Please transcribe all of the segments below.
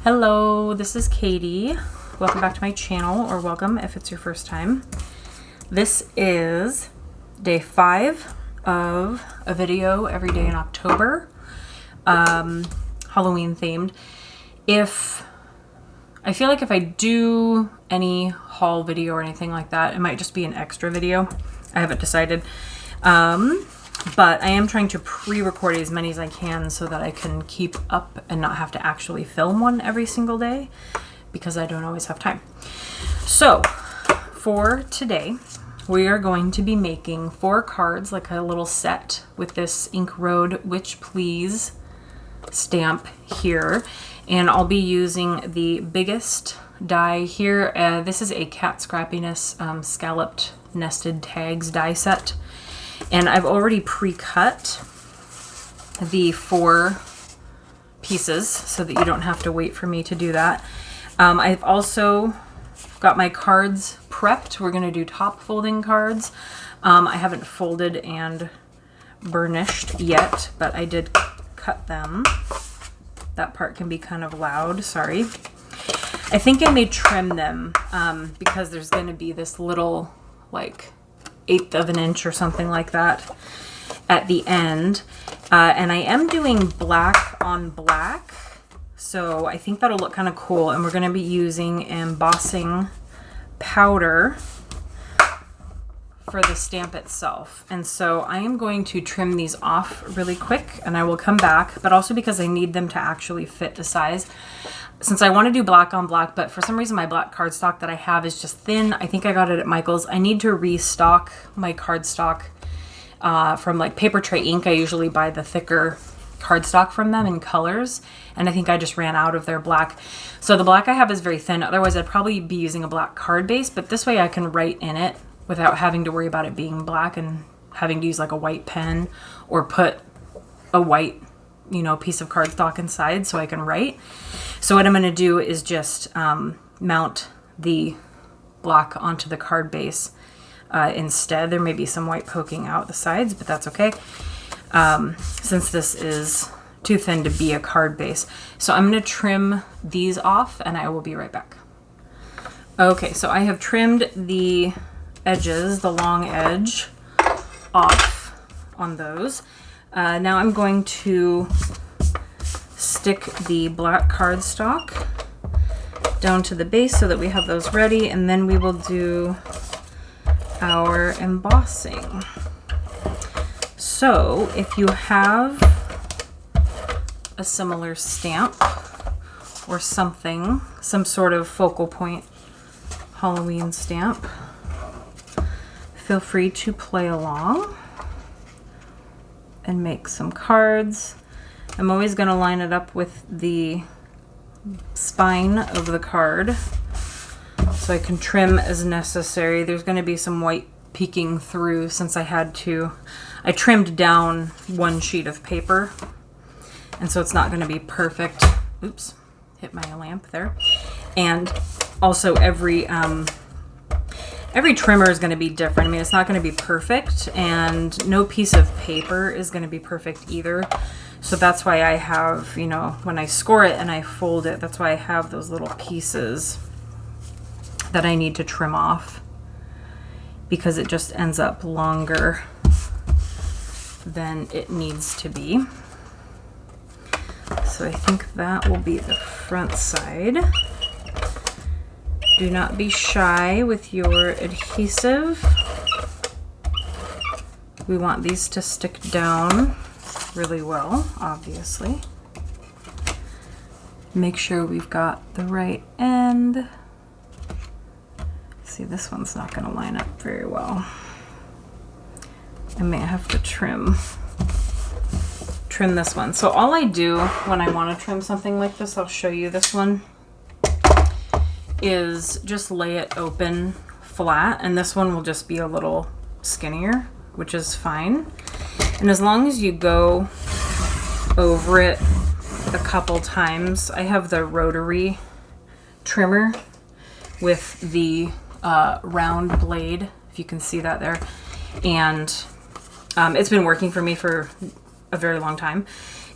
Hello, this is Katie. Welcome back to my channel, or welcome if it's your first time. This is day 5 of a video every day in October, Halloween themed. I feel like if I do any haul video or anything like that, it might just be an extra video. I haven't decided. But I am trying to pre-record as many as I can so that I can keep up and not have to actually film one every single day because I don't always have time. So for today, we are going to be making 4 cards, like a little set with this Ink Road Witch Please stamp here. And I'll be using the biggest die here. This is a Cat Scrappiness Scalloped Nested Tags die set. And I've already pre-cut the 4 pieces so that you don't have to wait for me to do that. I've also got my cards prepped. We're going to do top folding cards. I haven't folded and burnished yet, but I did cut them. That part can be kind of loud, sorry. I think I may trim them because there's going to be this little, like, 1/8 of an inch or something like that at the end. And I am doing black on black, so I think that'll look kind of cool. And we're going to be using embossing powder for the stamp itself. And so I am going to trim these off really quick and I will come back, but also because I need them to actually fit the size. Since I want to do black on black, but for some reason my black cardstock that I have is just thin. I think I got it at Michael's. I need to restock my cardstock from like Paper Tray Ink. I usually buy the thicker cardstock from them in colors, and I think I just ran out of their black. So the black I have is very thin. Otherwise I'd probably be using a black card base, but this way I can write in it without having to worry about it being black and having to use like a white pen or put a white, you know, piece of cardstock inside so I can write. So what I'm going to do is just mount the black onto the card base instead. There may be some white poking out the sides, but that's okay, since this is too thin to be a card base. So I'm going to trim these off and I will be right back. Okay, so I have trimmed the edges, the long edge, off on those. Now I'm going to stick the black cardstock down to the base so that we have those ready, and then we will do our embossing. So if you have a similar stamp or something, some sort of focal point Halloween stamp, feel free to play along and make some cards. I'm always going to line it up with the spine of the card so I can trim as necessary. There's going to be some white peeking through since I trimmed down 1 sheet of paper, and so it's not going to be perfect. Oops, hit my lamp there. And also every trimmer is going to be different. I mean, it's not going to be perfect, and no piece of paper is going to be perfect either. So that's why I have, you know, when I score it and I fold it, that's why I have those little pieces that I need to trim off, because it just ends up longer than it needs to be. So I think that will be the front side. Do not be shy with your adhesive. We want these to stick down really well, obviously. Make sure we've got the right end. See, this one's not going to line up very well. I may have to trim this one. So all I do when I want to trim something like this, I'll show you this one, is just lay it open flat, and this one will just be a little skinnier, which is fine. And as long as you go over it a couple times, I have the rotary trimmer with the round blade, if you can see that there, and it's been working for me for a very long time,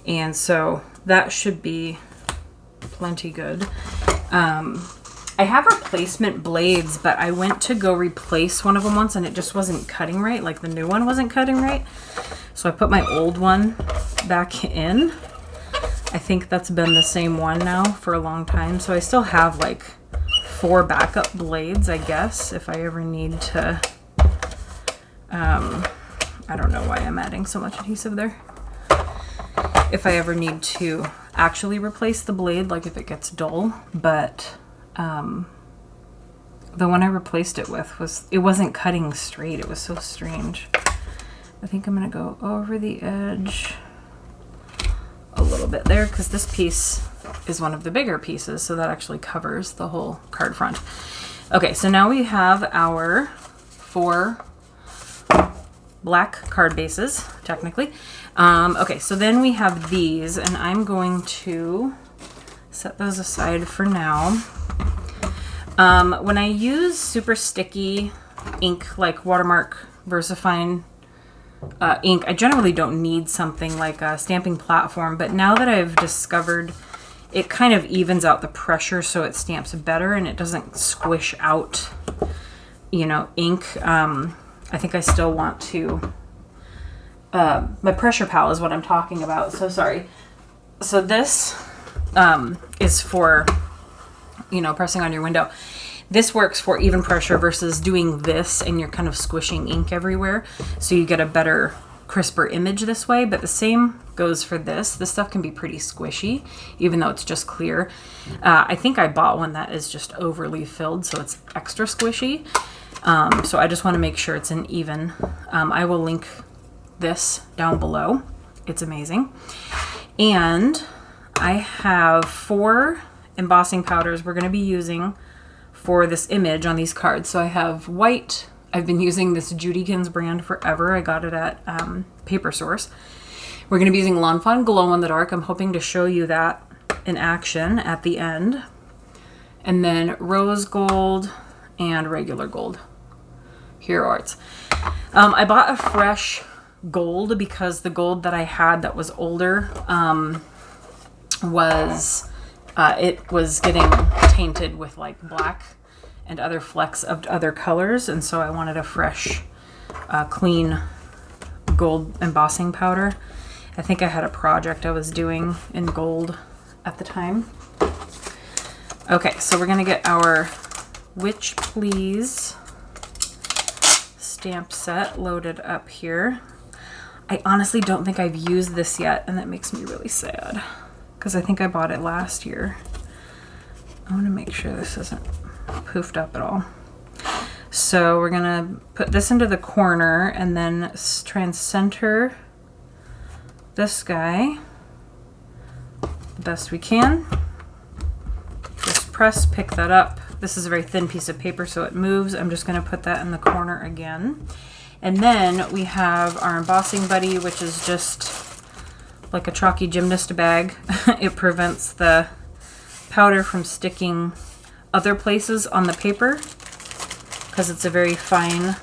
and so that should be plenty good. I have replacement blades, but I went to go replace one of them once and it just wasn't cutting right. Like the new one wasn't cutting right. So I put my old one back in. I think that's been the same one now for a long time. So I still have like 4 backup blades, I guess, if I ever need to. I don't know why I'm adding so much adhesive there. If I ever need to actually replace the blade, like if it gets dull, but the one I replaced it with it wasn't cutting straight. It was so strange. I think I'm gonna go over the edge a little bit there because this piece is one of the bigger pieces, so that actually covers the whole card front. Okay, so now we have our 4 black card bases, technically. Okay, so then we have these, and I'm going to set those aside for now. When I use super sticky ink like Watermark VersaFine ink, I generally don't need something like a stamping platform, but now that I've discovered it kind of evens out the pressure so it stamps better and it doesn't squish out, you know, ink. I think I still want to, my pressure pal is what I'm talking about, so sorry. So this is for, you know, pressing on your window. This works for even pressure versus doing this and you're kind of squishing ink everywhere. So you get a better, crisper image this way, but the same goes for this. This stuff can be pretty squishy, even though it's just clear. I think I bought one that is just overly filled, so it's extra squishy. So I just want to make sure it's an even. I will link this down below. It's amazing. And I have 4 embossing powders we're going to be using for this image on these cards. So I have white. I've been using this Judykins brand forever. I got it at Paper Source. We're going to be using Lawn Fawn Glow in the Dark. I'm hoping to show you that in action at the end. And then rose gold and regular gold. Hero Arts. I bought a fresh gold because the gold that I had that was older it was getting tainted with like black and other flecks of other colors, and so I wanted a fresh, clean gold embossing powder. I think I had a project I was doing in gold at the time. Okay, so we're gonna get our Witch Please stamp set loaded up here. I honestly don't think I've used this yet, and that makes me really sad because I think I bought it last year. I want to make sure this isn't poofed up at all. So we're gonna put this into the corner and then try and center this guy the best we can. Just press, pick that up. This is a very thin piece of paper, so it moves. I'm just gonna put that in the corner again. And then we have our Embossing Buddy, which is just like a chalky gymnast bag. It prevents the powder from sticking other places on the paper because it's a very fine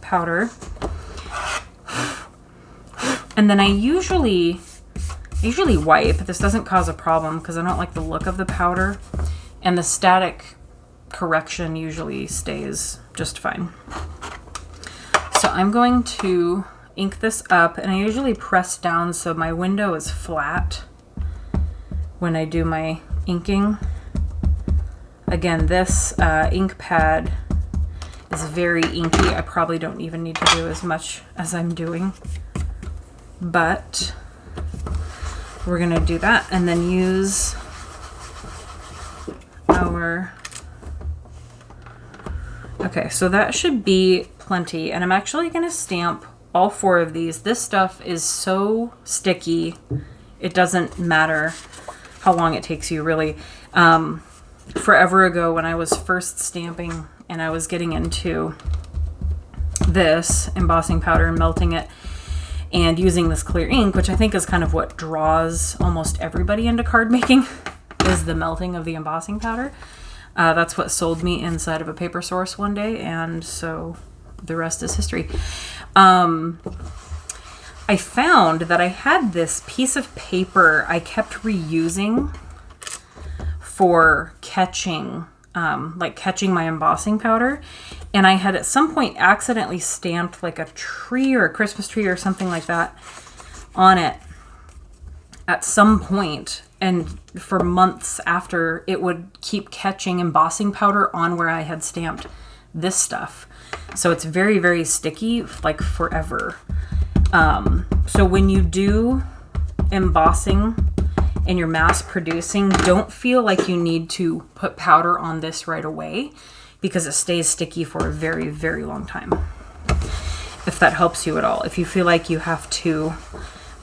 powder. And then I usually wipe. This doesn't cause a problem because I don't like the look of the powder, and the static correction usually stays just fine. So I'm going to ink this up, and I usually press down so my window is flat when I do my inking. Again, this ink pad is very inky. I probably don't even need to do as much as I'm doing, but we're gonna do that and then use our, okay, so that should be plenty, and I'm actually gonna stamp all 4 of these. This stuff is so sticky, it doesn't matter how long it takes you, really. Forever ago when I was first stamping and I was getting into this embossing powder and melting it and using this clear ink, which I think is kind of what draws almost everybody into card making, is the melting of the embossing powder. That's what sold me inside of a Paper Source one day, and so the rest is history. I found that I had this piece of paper I kept reusing for catching, like catching my embossing powder. And I had at some point accidentally stamped like a tree or a Christmas tree or something like that on it at some point. And for months after, it would keep catching embossing powder on where I had stamped this stuff. So it's very, very sticky, like forever. So when you do embossing and you're mass producing, don't feel like you need to put powder on this right away, because it stays sticky for a very, very long time. If that helps you at all. If you feel like you have to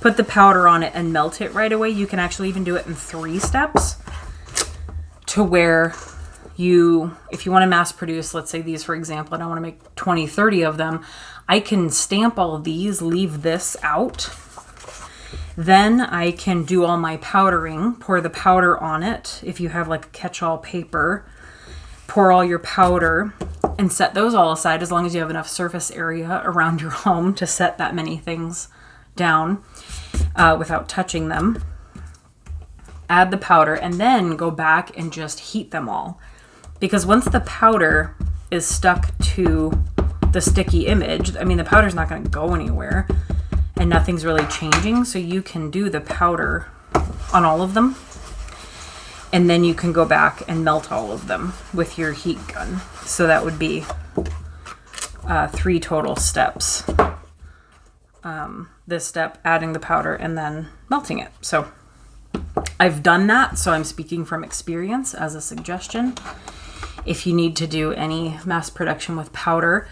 put the powder on it and melt it right away, you can actually even do it in 3 steps, to where you, if you want to mass produce, let's say these, for example, and I want to make 20, 30 of them, I can stamp all of these, leave this out. Then I can do all my powdering, pour the powder on it. If you have like a catch-all paper, pour all your powder and set those all aside, as long as you have enough surface area around your home to set that many things down without touching them. Add the powder and then go back and just heat them all. Because once the powder is stuck to the sticky image, I mean, the powder's not going to go anywhere and nothing's really changing. So you can do the powder on all of them, and then you can go back and melt all of them with your heat gun. So that would be 3 total steps. This step, adding the powder, and then melting it. So I've done that, so I'm speaking from experience as a suggestion. If you need to do any mass production with powder,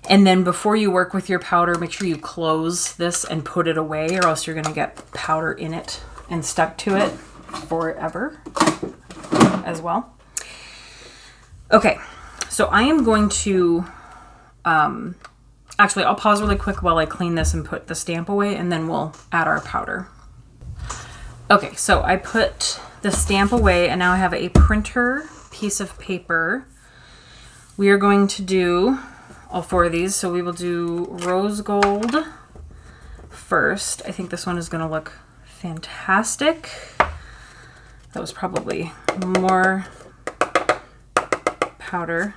and then before you work with your powder, make sure you close this and put it away, or else you're going to get powder in it and stuck to it forever as well. Okay, so I am going to actually, I'll pause really quick while I clean this and put the stamp away, and then we'll add our powder. Okay, so I put the stamp away, and now I have a printer piece of paper. We are going to do all 4 of these. So we will do rose gold first. I think this one is going to look fantastic. That was probably more powder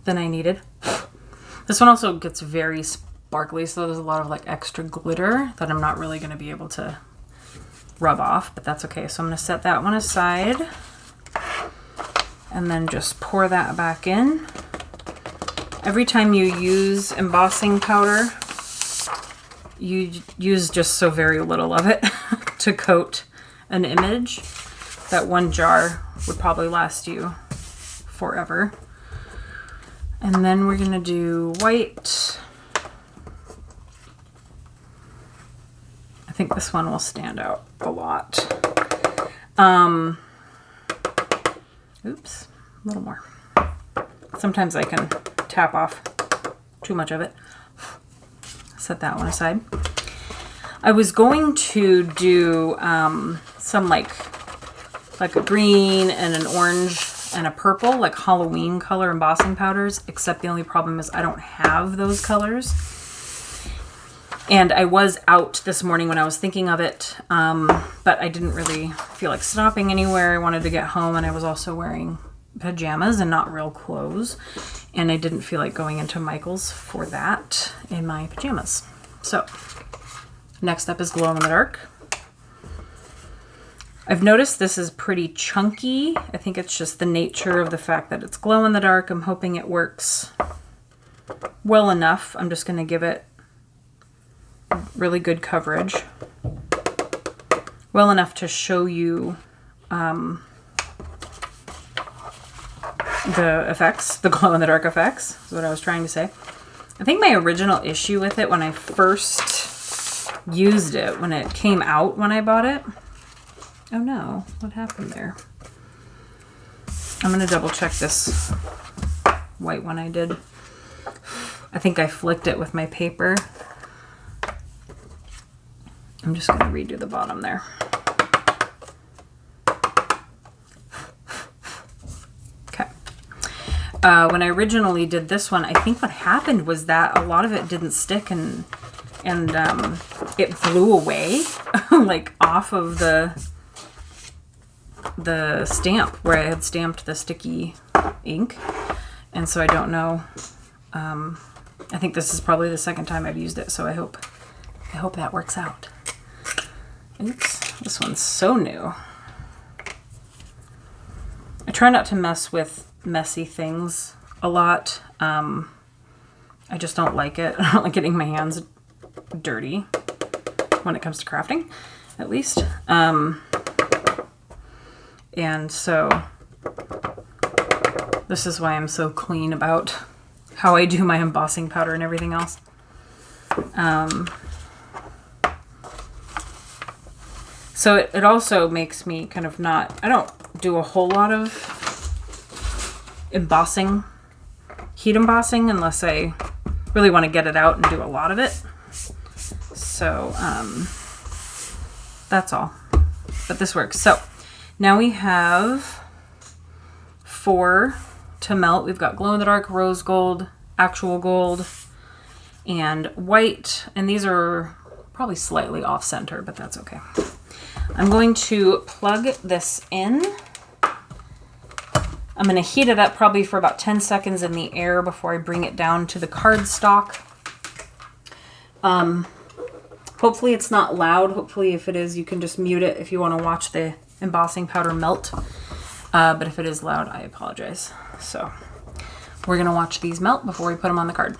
than I needed. This one also gets very sparkly, so there's a lot of like extra glitter that I'm not really going to be able to rub off, but that's okay. So I'm going to set that one aside and then just pour that back in. Every time you use embossing powder, you use just so very little of it to coat an image. That 1 jar would probably last you forever. And then we're going to do white. I think this one will stand out a lot. Oops, a little more. Sometimes I can tap off too much of it. Set that one aside. I was going to do some like a green and an orange and a purple, like Halloween color embossing powders, except the only problem is I don't have those colors. And I was out this morning when I was thinking of it, but I didn't really feel like stopping anywhere. I wanted to get home, and I was also wearing pajamas and not real clothes, and I didn't feel like going into Michael's for that in my pajamas. So next up is glow in the dark. I've noticed this is pretty chunky. I think it's just the nature of the fact that it's glow in the dark. I'm hoping it works well enough. I'm just going to give it really good coverage. Well enough to show you the effects, the glow in the dark effects, is what I was trying to say. I think my original issue with it when I first used it, when it came out when I bought it, oh no, what happened there? I'm going to double check this white one I did. I think I flicked it with my paper. I'm just going to redo the bottom there. Okay. When I originally did this one, I think what happened was that a lot of it didn't stick, and it blew away like off of the the stamp where I had stamped the sticky ink. And so I don't know. I think this is probably the second time I've used it, so I hope that works out. Oops, this one's so new. I try not to mess with messy things a lot. I just don't like it. I don't like getting my hands dirty when it comes to crafting, at least. And so this is why I'm so clean about how I do my embossing powder and everything else. So it also makes me kind of not, I don't do a whole lot of embossing, heat embossing, unless I really want to get it out and do a lot of it. So that's all. But this works. So now we have 4 to melt. We've got glow in the dark, rose gold, actual gold, and white. And these are probably slightly off center, but that's okay. I'm going to plug this in. I'm going to heat it up probably for about 10 seconds in the air before I bring it down to the cardstock. Hopefully it's not loud. Hopefully if it is, you can just mute it if you want to watch the embossing powder melt. But if it is loud, I apologize. So we're going to watch these melt before we put them on the card.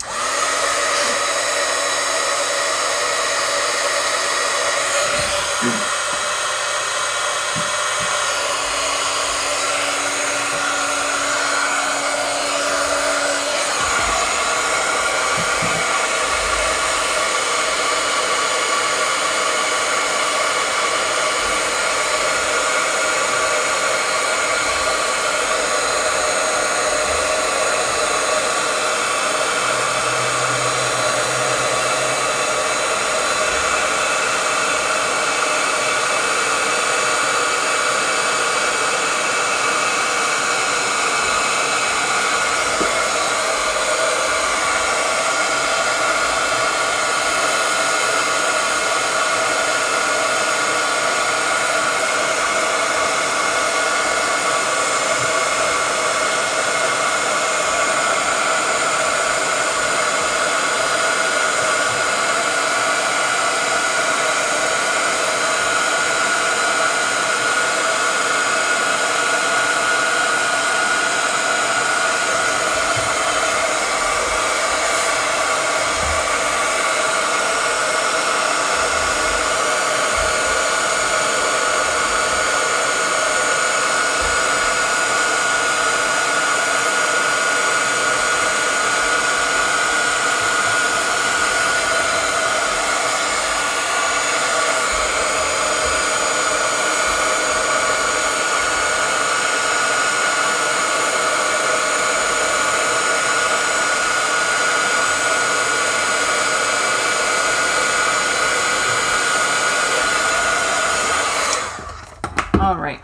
All right,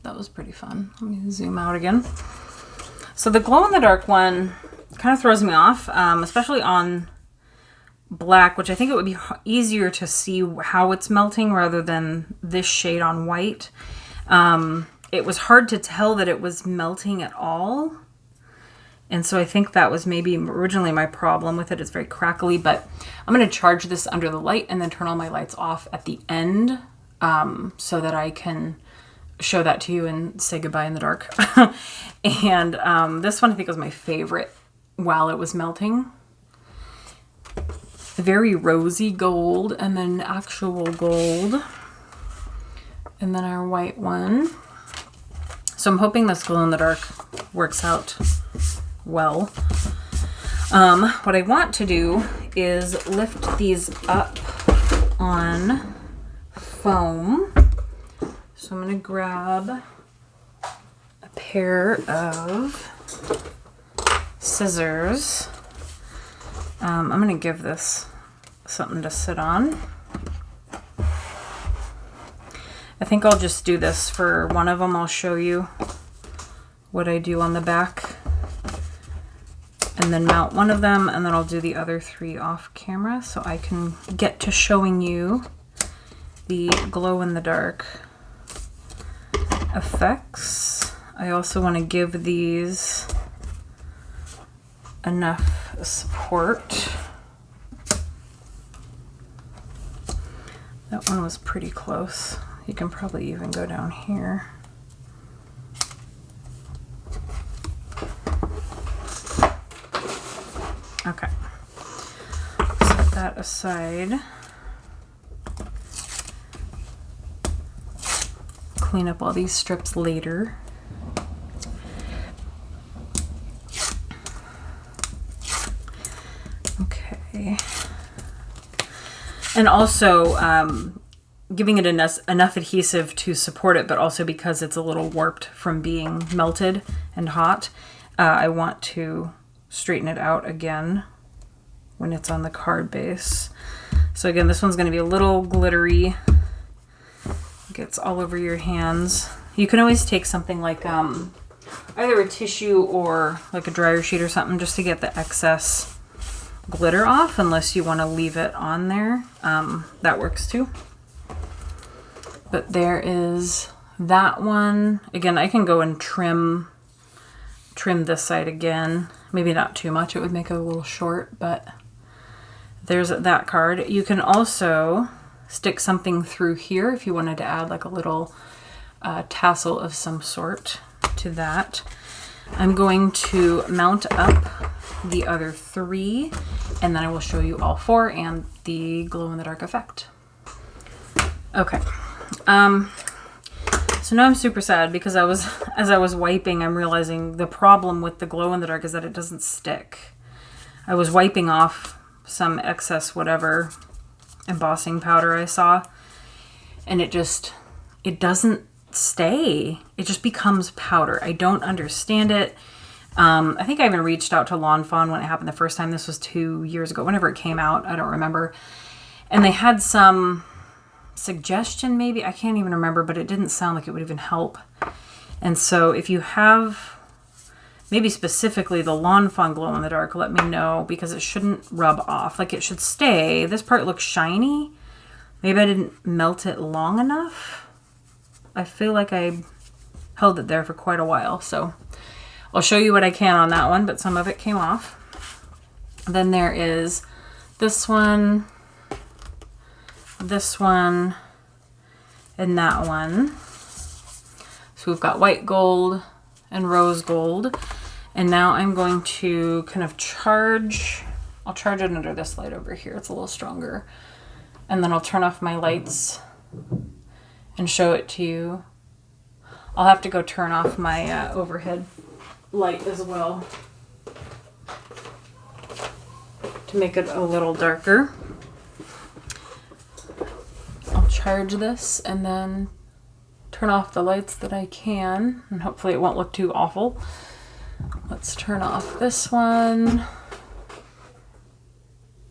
that was pretty fun. Let me zoom out again. So the glow in the dark one kind of throws me off, especially on black, which I think it would be easier to see how it's melting rather than this shade on white. It was hard to tell that it was melting at all. And so I think that was maybe originally my problem with it. It's very crackly, but I'm going to charge this under the light and then turn all my lights off at the end so that I can show that to you and say goodbye in the dark. And this one I think was my favorite while it was melting. Very rosy gold and then actual gold. And then our white one. So I'm hoping this glow in the dark works out well. What I want to do is lift these up on foam. So I'm going to grab a pair of scissors. I'm going to give this something to sit on. I think I'll just do this for one of them. I'll show you what I do on the back and then mount one of them, and then I'll do the other 3 off camera so I can get to showing you the glow in the dark effects. I also want to give these enough support. That one was pretty close. You can probably even go down here. Okay, set that aside. Clean up all these strips later. Okay. And also giving it enough adhesive to support it, but also because it's a little warped from being melted and hot, I want to straighten it out again when it's on the card base. So again, this one's going to be a little glittery. Gets all over your hands. You can always take something like either a tissue or like a dryer sheet or something just to get the excess glitter off, unless you want to leave it on there. That works too. But there is that one. Again, I can go and trim this side again. Maybe not too much, it would make it a little short, but there's that card. You can also stick something through here if you wanted to add like a little tassel of some sort to that. I'm going to mount up the other 3, and then I will show you all 4 and the glow-in-the-dark effect. Okay. So now I'm super sad because as I was wiping, I'm realizing the problem with the glow-in-the-dark is that it doesn't stick. I was wiping off some excess whatever embossing powder I saw, and it doesn't stay. It just becomes powder. I don't understand it. I think I even reached out to Lawn Fawn when it happened the first time. This was 2 years ago, whenever it came out. I don't remember. And they had some suggestion maybe. I can't even remember, but it didn't sound like it would even help. And so if you have maybe specifically the Lawn Fawn glow in the dark, let me know, because it shouldn't rub off. Like, it should stay. This part looks shiny. Maybe I didn't melt it long enough. I feel like I held it there for quite a while. So I'll show you what I can on that one, but some of it came off. Then there is this one, and that one. So we've got white gold and rose gold. And now I'm going to kind of I'll charge it under this light over here. It's a little stronger. And then I'll turn off my lights and show it to you. I'll have to go turn off my overhead light as well to make it a little darker. I'll charge this and then turn off the lights that I can, and hopefully it won't look too awful. Let's turn off this one.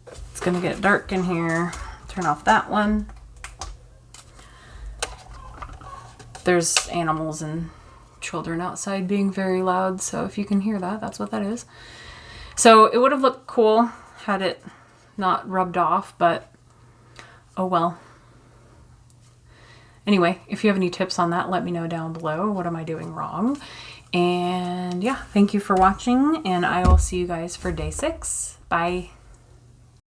It's gonna get dark in here. Turn off that one. There's animals and children outside being very loud, so if you can hear that, that's what that is. So it would have looked cool had it not rubbed off, but oh well. Anyway, if you have any tips on that, let me know down below. What am I doing wrong? And yeah, thank you for watching, and I will see you guys for day 6. Bye.